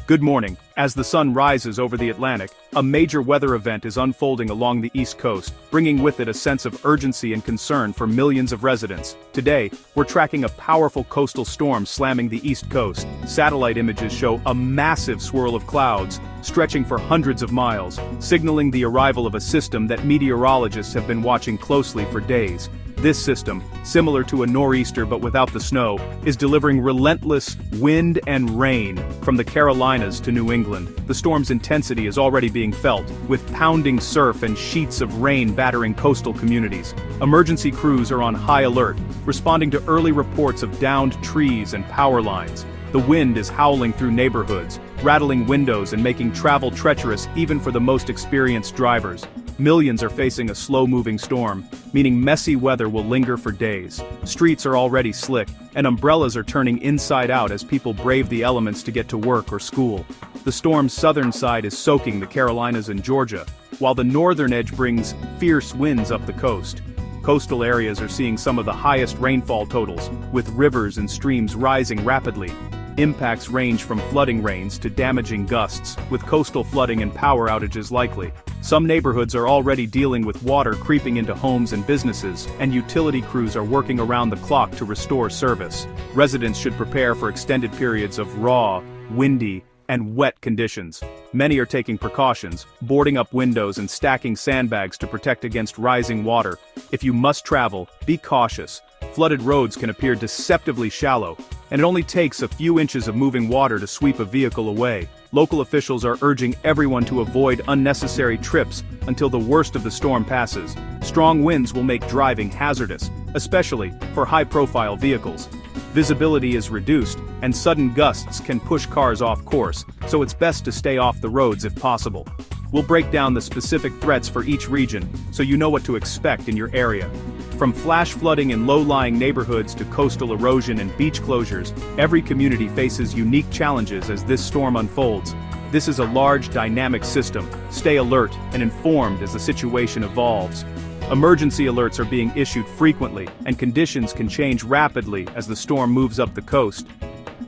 Good morning. As the sun rises over the Atlantic, a major weather event is unfolding along the East Coast, bringing with it a sense of urgency and concern for millions of residents. Today, we're tracking a powerful coastal storm slamming the East Coast. Satellite images show a massive swirl of clouds, stretching for hundreds of miles, signaling the arrival of a system that meteorologists have been watching closely for days. This system, similar to a nor'easter but without the snow, is delivering relentless wind and rain from the Carolinas to New England. The storm's intensity is already being felt, with pounding surf and sheets of rain battering coastal communities. Emergency crews are on high alert, responding to early reports of downed trees and power lines. The wind is howling through neighborhoods, rattling windows and making travel treacherous even for the most experienced drivers. Millions are facing a slow-moving storm, meaning messy weather will linger for days. Streets are already slick, and umbrellas are turning inside out as people brave the elements to get to work or school. The storm's southern side is soaking the Carolinas and Georgia, while the northern edge brings fierce winds up the coast. Coastal areas are seeing some of the highest rainfall totals, with rivers and streams rising rapidly. Impacts range from flooding rains to damaging gusts, with coastal flooding and power outages likely. Some neighborhoods are already dealing with water creeping into homes and businesses, and utility crews are working around the clock to restore service. Residents should prepare for extended periods of raw, windy, and wet conditions. Many are taking precautions, boarding up windows and stacking sandbags to protect against rising water. If you must travel, be cautious. Flooded roads can appear deceptively shallow, and it only takes a few inches of moving water to sweep a vehicle away. Local officials are urging everyone to avoid unnecessary trips until the worst of the storm passes. Strong winds will make driving hazardous, especially for high-profile vehicles. Visibility is reduced, and sudden gusts can push cars off course, so it's best to stay off the roads if possible. We'll break down the specific threats for each region, so you know what to expect in your area. From flash flooding in low-lying neighborhoods to coastal erosion and beach closures, every community faces unique challenges as this storm unfolds. This is a large, dynamic system. Stay alert and informed as the situation evolves. Emergency alerts are being issued frequently, and conditions can change rapidly as the storm moves up the coast.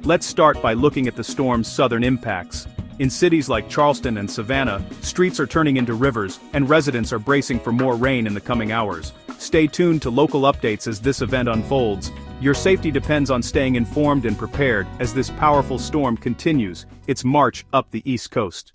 Let's start by looking at the storm's southern impacts. In cities like Charleston and Savannah, streets are turning into rivers, and residents are bracing for more rain in the coming hours. Stay tuned to local updates as this event unfolds. Your safety depends on staying informed and prepared as this powerful storm continues its march up the East Coast.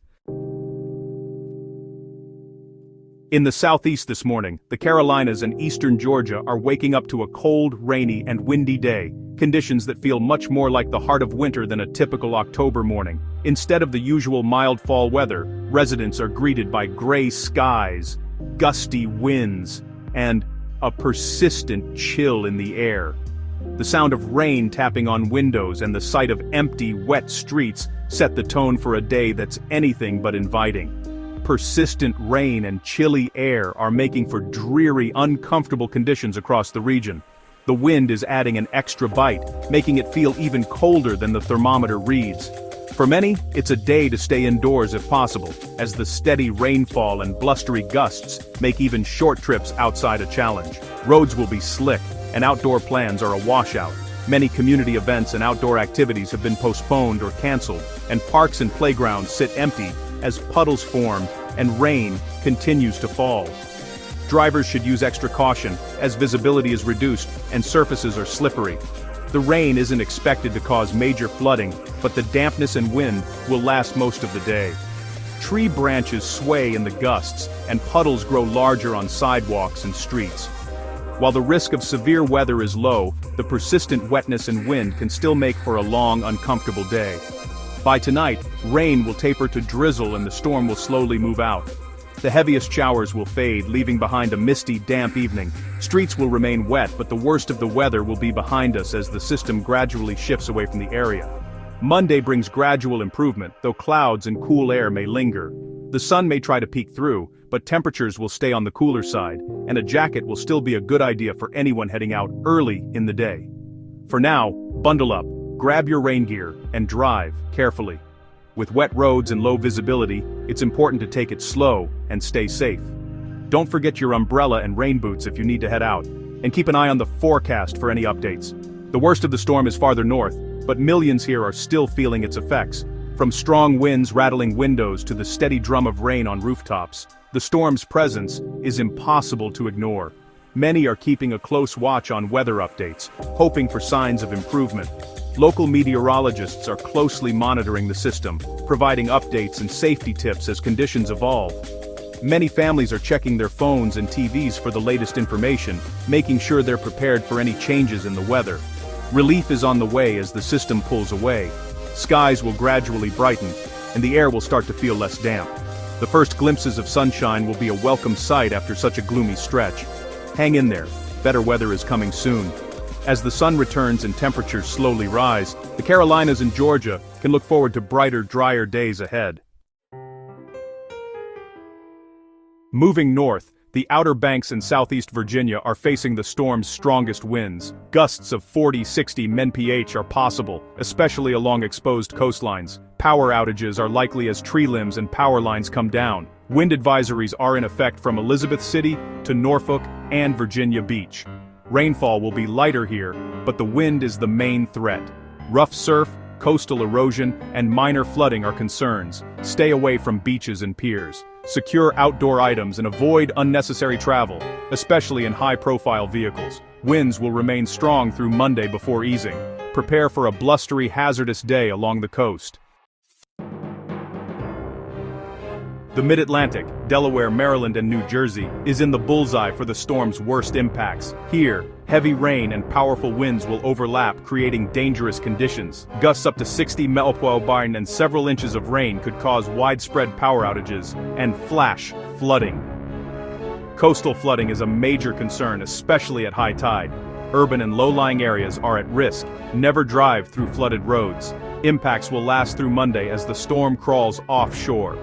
In the southeast this morning, the Carolinas and eastern Georgia are waking up to a cold, rainy, and windy day, conditions that feel much more like the heart of winter than a typical October morning. Instead of the usual mild fall weather, residents are greeted by gray skies, gusty winds, and a persistent chill in the air. The sound of rain tapping on windows and the sight of empty, wet streets set the tone for a day that's anything but inviting. Persistent rain and chilly air are making for dreary, uncomfortable conditions across the region. The wind is adding an extra bite, making it feel even colder than the thermometer reads. For many, it's a day to stay indoors if possible, as the steady rainfall and blustery gusts make even short trips outside a challenge. Roads will be slick, and outdoor plans are a washout. Many community events and outdoor activities have been postponed or canceled, and parks and playgrounds sit empty as puddles form and rain continues to fall. Drivers should use extra caution, as visibility is reduced and surfaces are slippery. The rain isn't expected to cause major flooding, but the dampness and wind will last most of the day. Tree branches sway in the gusts, and puddles grow larger on sidewalks and streets. While the risk of severe weather is low, the persistent wetness and wind can still make for a long, uncomfortable day. By tonight, rain will taper to drizzle and the storm will slowly move out. The heaviest showers will fade, leaving behind a misty, damp evening. Streets will remain wet, but the worst of the weather will be behind us as the system gradually shifts away from the area. Monday brings gradual improvement, though clouds and cool air may linger. The sun may try to peek through, but temperatures will stay on the cooler side, and a jacket will still be a good idea for anyone heading out early in the day. For now, bundle up, grab your rain gear, and drive carefully. With wet roads and low visibility, it's important to take it slow and stay safe. Don't forget your umbrella and rain boots if you need to head out, and keep an eye on the forecast for any updates. The worst of the storm is farther north, but millions here are still feeling its effects. From strong winds rattling windows to the steady drum of rain on rooftops, the storm's presence is impossible to ignore. Many are keeping a close watch on weather updates, hoping for signs of improvement. Local meteorologists are closely monitoring the system, providing updates and safety tips as conditions evolve. Many families are checking their phones and TVs for the latest information, making sure they're prepared for any changes in the weather. Relief is on the way as the system pulls away. Skies will gradually brighten, and the air will start to feel less damp. The first glimpses of sunshine will be a welcome sight after such a gloomy stretch. Hang in there, better weather is coming soon. As the sun returns and temperatures slowly rise, the Carolinas and Georgia can look forward to brighter, drier days ahead. Moving north, the Outer Banks and southeast Virginia are facing the storm's strongest winds. Gusts of 40-60 mph are possible, especially along exposed coastlines. Power outages are likely as tree limbs and power lines come down. Wind advisories are in effect from Elizabeth City to Norfolk and Virginia Beach. Rainfall will be lighter here, but the wind is the main threat. Rough surf, coastal erosion, and minor flooding are concerns. Stay away from beaches and piers. Secure outdoor items and avoid unnecessary travel, especially in high-profile vehicles. Winds will remain strong through Monday before easing. Prepare for a blustery, hazardous day along the coast. The Mid-Atlantic, Delaware, Maryland, and New Jersey, is in the bullseye for the storm's worst impacts. Here, heavy rain and powerful winds will overlap, creating dangerous conditions. Gusts up to 60 mph and several inches of rain could cause widespread power outages and flash flooding. Coastal flooding is a major concern, especially at high tide. Urban and low-lying areas are at risk. Never drive through flooded roads. Impacts will last through Monday as the storm crawls offshore.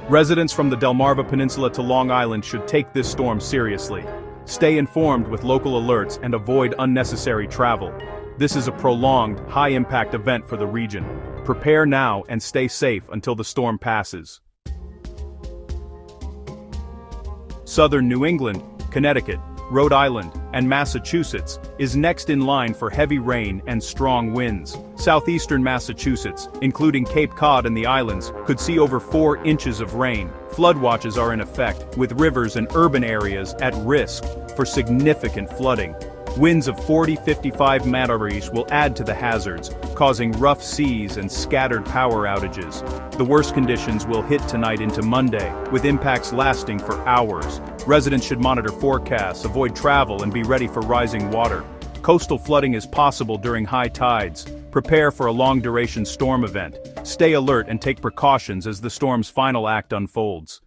Residents from the Delmarva Peninsula to Long Island should take this storm seriously. Stay informed with local alerts and avoid unnecessary travel. This is a prolonged, high-impact event for the region. Prepare now and stay safe until the storm passes. Southern New England, Connecticut, Rhode Island, and Massachusetts is next in line for heavy rain and strong winds. Southeastern Massachusetts, including Cape Cod and the islands, could see over 4 inches of rain. Flood watches are in effect, with rivers and urban areas at risk for significant flooding. Winds of 40-55 mph will add to the hazards, causing rough seas and scattered power outages. The worst conditions will hit tonight into Monday, with impacts lasting for hours. Residents should monitor forecasts, avoid travel, and be ready for rising water. Coastal flooding is possible during high tides. Prepare for a long-duration storm event. Stay alert and take precautions as the storm's final act unfolds.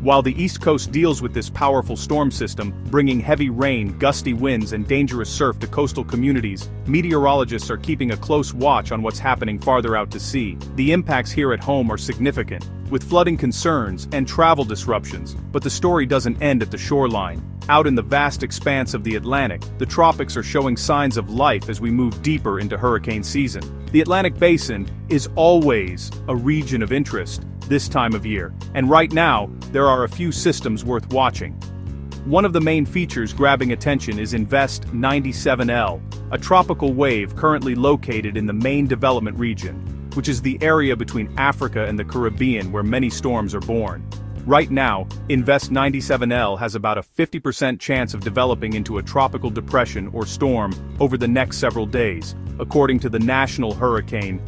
While the East Coast deals with this powerful storm system, bringing heavy rain, gusty winds, and dangerous surf to coastal communities, meteorologists are keeping a close watch on what's happening farther out to sea. The impacts here at home are significant, with flooding concerns and travel disruptions, but the story doesn't end at the shoreline. Out in the vast expanse of the Atlantic, the tropics are showing signs of life as we move deeper into hurricane season. The Atlantic Basin is always a region of interest this time of year, and right now, there are a few systems worth watching. One of the main features grabbing attention is Invest 97L, a tropical wave currently located in the main development region, which is the area between Africa and the Caribbean where many storms are born. Right now, Invest 97L has about a 50% chance of developing into a tropical depression or storm over the next several days, according to the National Hurricane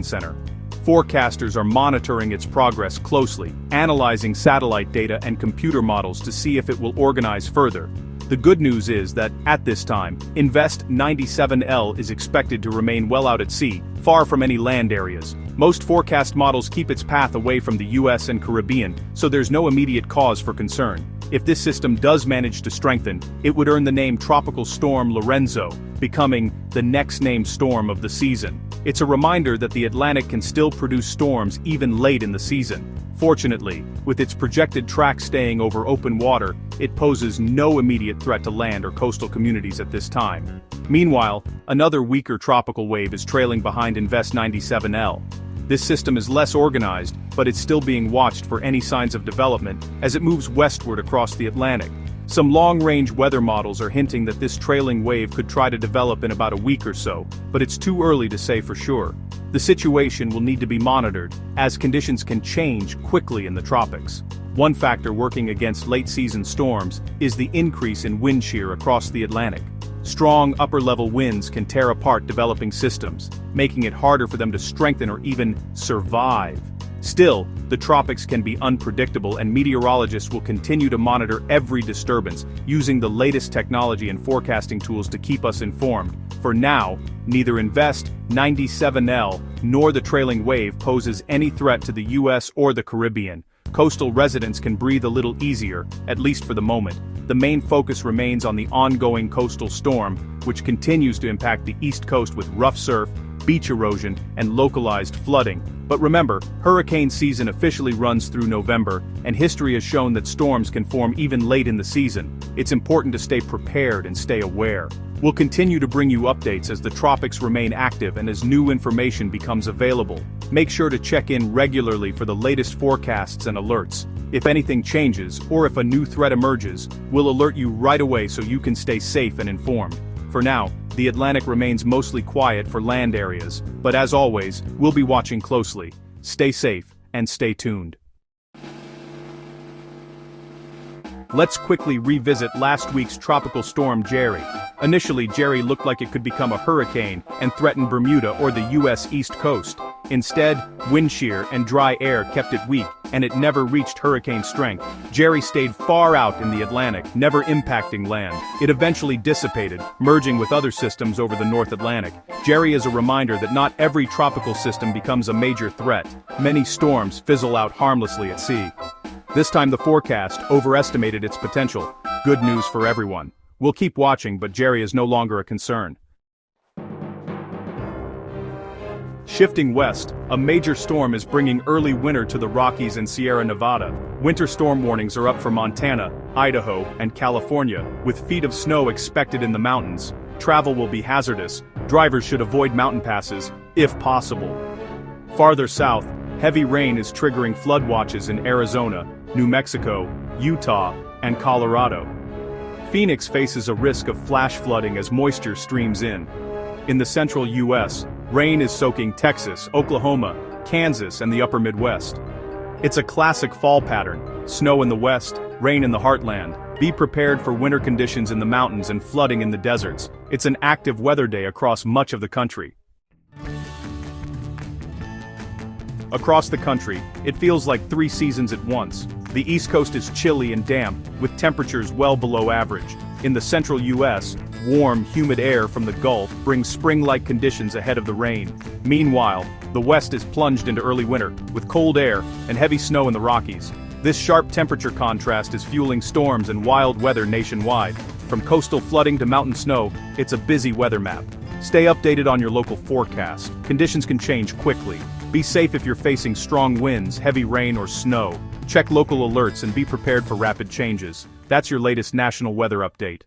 Center. Forecasters are monitoring its progress closely, analyzing satellite data and computer models to see if it will organize further. The good news is that, at this time, Invest 97L is expected to remain well out at sea, far from any land areas. Most forecast models keep its path away from the US and Caribbean, so there's no immediate cause for concern. If this system does manage to strengthen, it would earn the name Tropical Storm Lorenzo, becoming the next named storm of the season. It's a reminder that the Atlantic can still produce storms even late in the season. Fortunately, with its projected track staying over open water, it poses no immediate threat to land or coastal communities at this time. Meanwhile, another weaker tropical wave is trailing behind Invest 97L. This system is less organized, but it's still being watched for any signs of development as it moves westward across the Atlantic. Some long-range weather models are hinting that this trailing wave could try to develop in about a week or so, but it's too early to say for sure. The situation will need to be monitored, as conditions can change quickly in the tropics. One factor working against late-season storms is the increase in wind shear across the Atlantic. Strong upper-level winds can tear apart developing systems, making it harder for them to strengthen or even survive. Still, the tropics can be unpredictable, and meteorologists will continue to monitor every disturbance, using the latest technology and forecasting tools to keep us informed. For now, neither Invest 97L nor the trailing wave poses any threat to the US or the Caribbean. Coastal residents can breathe a little easier, at least for the moment. The main focus remains on the ongoing coastal storm, which continues to impact the East Coast with rough surf, beach erosion, and localized flooding. But remember, hurricane season officially runs through November, and history has shown that storms can form even late in the season. It's important to stay prepared and stay aware. We'll continue to bring you updates as the tropics remain active and as new information becomes available. Make sure to check in regularly for the latest forecasts and alerts. If anything changes, or if a new threat emerges, we'll alert you right away so you can stay safe and informed. For now, the Atlantic remains mostly quiet for land areas, but as always, we'll be watching closely. Stay safe and stay tuned. Let's quickly revisit last week's tropical storm Jerry. Initially, Jerry looked like it could become a hurricane and threaten Bermuda or the US East Coast. Instead, wind shear and dry air kept it weak, and it never reached hurricane strength. Jerry stayed far out in the Atlantic, never impacting land. It eventually dissipated, merging with other systems over the North Atlantic. Jerry is a reminder that not every tropical system becomes a major threat. Many storms fizzle out harmlessly at sea. This time the forecast overestimated its potential. Good news for everyone. We'll keep watching, but Jerry is no longer a concern. Shifting west, a major storm is bringing early winter to the Rockies and Sierra Nevada. Winter storm warnings are up for Montana, Idaho, and California, with feet of snow expected in the mountains. Travel will be hazardous. Drivers should avoid mountain passes, if possible. Farther south, heavy rain is triggering flood watches in Arizona, New Mexico, Utah, and Colorado. Phoenix faces a risk of flash flooding as moisture streams in. In the central U.S., rain is soaking Texas, Oklahoma, Kansas, and the upper Midwest. It's a classic fall pattern: snow in the west, rain in the heartland. Be prepared for winter conditions in the mountains and flooding in the deserts. It's an active weather day across much of the country. Across the country, it feels like three seasons at once. The East Coast is chilly and damp, with temperatures well below average. In the central U.S., warm, humid air from the Gulf brings spring-like conditions ahead of the rain. Meanwhile, the West is plunged into early winter, with cold air and heavy snow in the Rockies. This sharp temperature contrast is fueling storms and wild weather nationwide. From coastal flooding to mountain snow, it's a busy weather map. Stay updated on your local forecast. Conditions can change quickly. Be safe if you're facing strong winds, heavy rain, or snow. Check local alerts and be prepared for rapid changes. That's your latest national weather update.